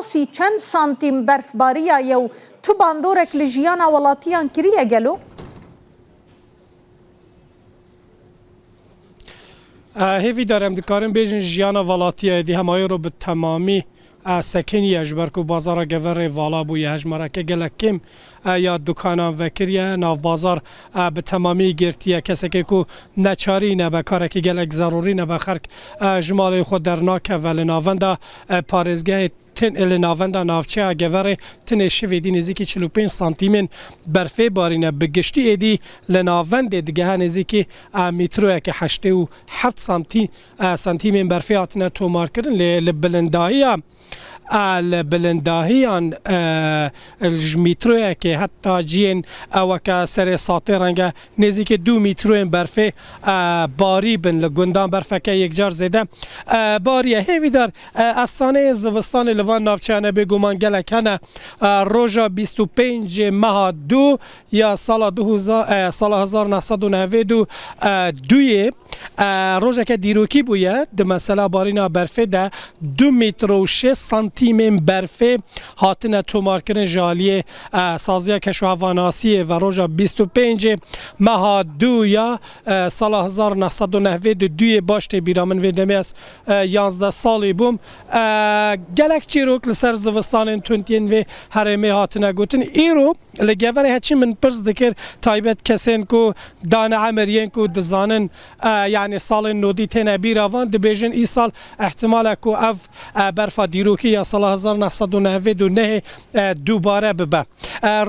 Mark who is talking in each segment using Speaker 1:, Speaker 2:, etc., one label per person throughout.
Speaker 1: باسی چند سانتیم برفباریه یو تو باندورک لجیانا ولاتیان کریه گلو؟
Speaker 2: هیوی دارم دکارم بیشن جیانا ولاتیه دی همایی رو به تمامی سکنی اجبر کو بازار گور والا بوی هجمره که گلکیم یا دکانا وکریه ناف بازار به تمامی گرتیه کسی که کو نچاری نبه کاره که گلک ضروری نبه خرک جمال خود در ناکه ولی ناونده پارزگاه تن ال ناونده نافچه گوره تن شوی دی نزدیکی 45 سانتیمن برفه بارینه بگشتی ایدی لناونده دیگه نزدیکی متروه که 87 سانتیمن برفه آتنه تومار کردن لبلندایی البلنداهیان المتروه که حتی جین او که سر ساطر رنگه نزدیک 2 متر برفه باری بن لگندان برفه که یک جار زده باریه هیوی در افسانه زوستان لوان نافچانه بگومان گلکنه روژا 25 ماه 2 یا سال 1992 دوی روژا که دیروکی بوید ده مسئله بارینا برفه ده 2 متر و 6 سانتیمن برفه هاتنه تومار کردن جالی سازیا کشوهواناسی و روژا 25 ماه 2 یا سال 1992 باشت بیرامن و دمی از 11 سالی بوم گلک چیروک لسر زوستان تونتین و هرمه هاتنه گوتن ایرو لگوره هچی من پرس دکر تایبت کسین کو دان عمرین کو دزانن یعنی سال نودی تنه بیراوان دبیجن ای سال احتمال کو اف برفا دیروکی یا سال 1999 دوباره ببه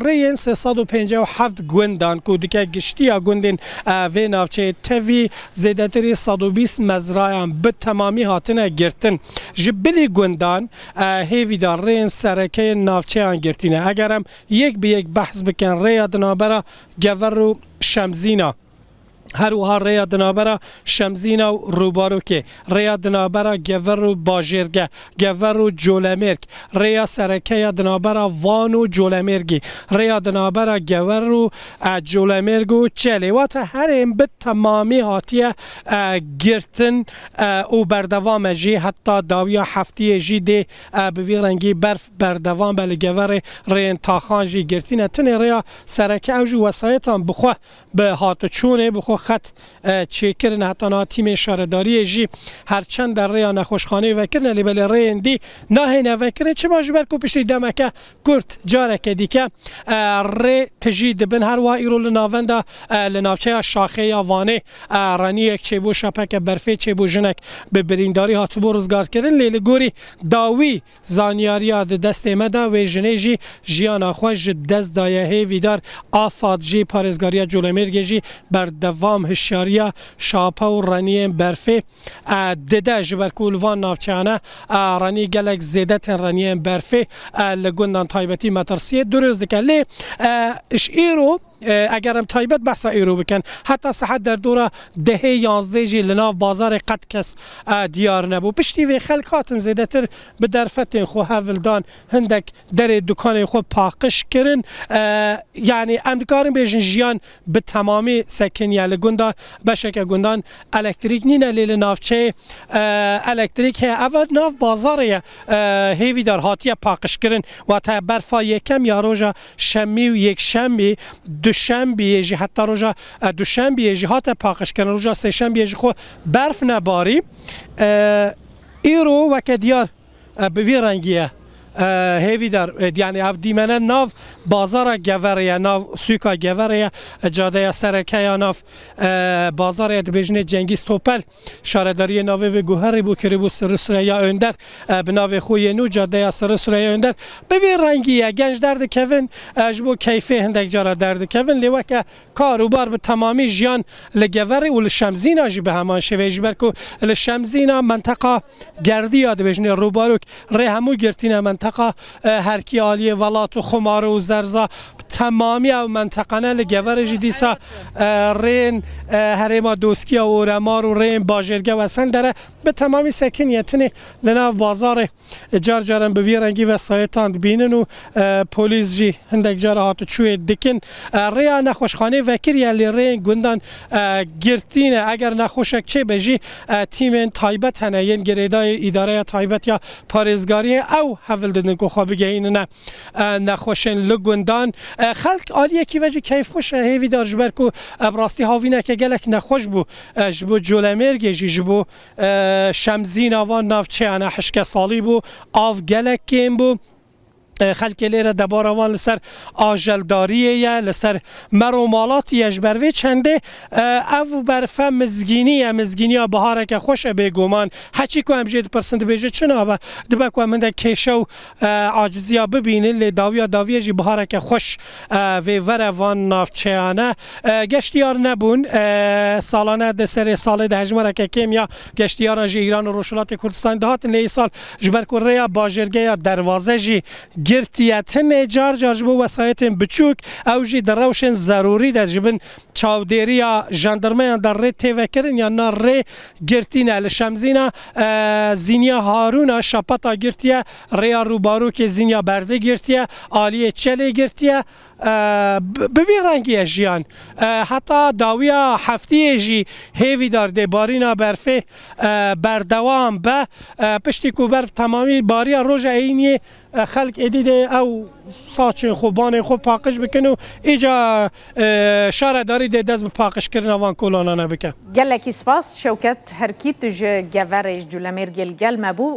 Speaker 2: رین 357 گوندان کو دیگه گشتی گوندین و نافچه توی زیدتری 120 مزرعه به تمامی هاتنه گرتن جبلی گوندان هیوی دار رین سرکه نافچه آن گرتینه اگرم یک به یک بحث بکن ریاد نابرا گور و شمزینا هر و هر ریا دنابرا شمزینا و روباروکه ریا دنابرا گور و باجرگه گور و جولمرگ ریا سرکه دنابرا وان و جولمرگی ریا دنابرا گور و جولمرگ و چلی و تا هر این به تمامی هاتیه گرتن و بردوام جی حتی داویا هفتی جی ده بوی رنگی برف بردوام بلی گور رین تاخان جی گرتین تن ریا سرکه او جو وسایتان بخواه به هات چونه بخواه خط چیکرن حتی نا تیم شارداری جی هرچند در ریا نخوشخانه وکرن لیبل رین دی نه نوکرن چه ماجبر کو پشتی دمکه کرد جاره که دیگه ری تجید بن هر وای رو لناونده لنافچه شاخه یا وانه رانی یک چه بو شپک برفه چه بو جنک به برینداری هات بو رزگار کردن لیل گوری داوی زانیاریا د دست مدا و جنه جی جیانا خوش دست دایه هیوی دار آفاد جی پارزگاریا جولمرگ جی بر دوام هشیاریا شاپا و رانی برفه دده جبر کولوان نافچانه رانی گلک زیدت رانی برفه لگوندان تایبتی مترسیه درست دکه لی اش ایرو اگرم تایبت بحثا ایرو بکن حتی صحت در دوره دهه 11 جی لناف بازار قد کس دیار نبو پشتی و خلقاتن زیده تر به درفتین خو هولدان هندک در دکان خو پاقش کرن یعنی امدکارن بیشن جیان به تمامی سکنیه لگوندا بشک گوندان الکتریک نینه لیل نافچه الکتریک اول ناف بازاره هیوی در هاتیه پاقش کرن و تا برفا یکم یا روژا شمی و یک شمی دوشنبه جی حتی روزا دوشنبه جی هات پاکش کردن روزا سه شنبه جی خو برف نباری ایرو وقت دیار به وی رنگیه هیوی در یعنی اف دیمنه ناف بازار گوره ناف سویکا گوره جاده سرکه یا ناف بازار بجنه جنگیز توپل شارداری ناوه و گوهری بو کری بو سر یا اندر به ناوه خوی نو جاده سر یا اندر ببین رنگیه گنج درد کوین اجبو کیفه هندک جارا درد کوین لیوه که کاروبار به تمامی جیان لگوره و لشمزینا جی به همان شوه جبر که لشمزینا منطقه گردی یاد بجنه روباروک ره همو گرتینه منطقه هرکی عالی ولات و خمار و زرزا تمامی او منطقه لگور جی دیسا رین هرما دوسکی و رمار و رین باجرگه و اصلا داره به تمامی سکنیتنی لنا بازار جار جارن به ویرنگی و سایتان بینن و پلیس جی هندک جار هاتو چوی دکن ریا نخوشخانه وکر یلی رین گندان گرتینه اگر نخوشک چه بجی تیم تایبت هنه ین گریدای اداره تایبت یا پارێزگاری ئەو هەڤڵدن کو خۆ بگەینە نەخۆشن لە گوندان خەڵک ئالیەکی وەژی کەیفخۆشە هێوی دار ji ber ku ڕاستی هاوینەکە gelek nexweş bû ji bo Colemêrgê jî ji bo şemzîna van navçeyane hişke salî bû av gelek kêm bû خلک لیره دباروان لسر آجلداریه لسر مرومالاتیه جبروی چنده او برفه مزگینی بهاره که خوشه بگومان هچی که هم جید پرسند بیجه چنا با دبا که من ده کشو عاجزی ها ببینه لی داویه جی بهاره که خوش و وروان نافچهانه گشتیار نبون سالانه ده سر سال ده هجماره که کم یا گشتیار جی ایران و روشلات کردستان دهاتن لی سال جبر که ریا باجرگه یا دروازه جی گرتیتن جار بو وسایتن بچوک او جی دروشن ضروری در جبن چاودێری یا ژاندەرمەیان در ڕێ تێڤەکردن یا نا ڕێ گرتینە لە شەمزینە زینیا هارونە شەپەتا گرتیە ڕێیا ڕووباروکێ زینیا بەردە گرتیە ئالیە چەلێ گرتیە بوی رنگی ژیان حتی داویا هەفتەیەژی هێوی دار دێبارینە بەرفێ بەردەوام بە پشتی کو بەرف تەمامی باریە ڕۆژە عینیێ خەڵک ئێدیدێ ئەو ساچên xwe banên xwe paqij bikin û îca şaredarî dê dest bi paqijkirina van kolanan bike.
Speaker 1: Gelekî spas Şewket Herkî tu ji geverê ji Colemêrgê li gel me bû.